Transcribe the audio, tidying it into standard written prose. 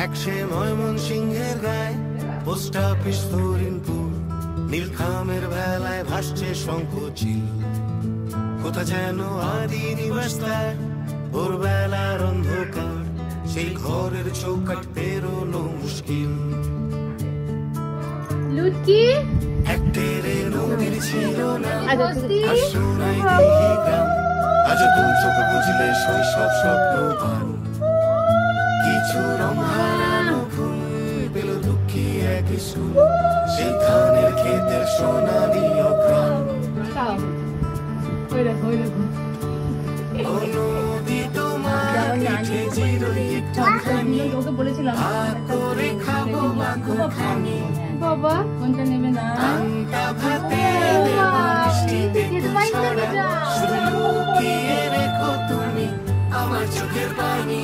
একশে ময়মনসিংহের গায়ে post office তরিনপুর, নীলখামের বেলায় ভাসছে শঙ্খচিল। কোথা যেন আদি নিবাস তার, ভোরবেলার অন্ধকার, সেই ঘরের চৌকাট পেরোনো মুশকিল। লুটকি একটেরে নদীর ছিল না, আর সোনাই দিঘি গ্রাম, আজ দু চোখ বুঝলে শৈশব স্বপ্ন পান। কিছু রং হারানো ফুল পেল দুঃখী এক স্কুল, সেই ধানের ক্ষেতের সোনালি অগ্রাম। নদী তোমার পিঠে চিরই একটুখানি, ভাগ করে খাবো মাখোখানি। বাবা কোনটা নেবে না? আন্তা ভাতে মিষ্টিতে ছড়া, শুধু লুকিয়ে রেখো তুমি আমার চোখের পানি।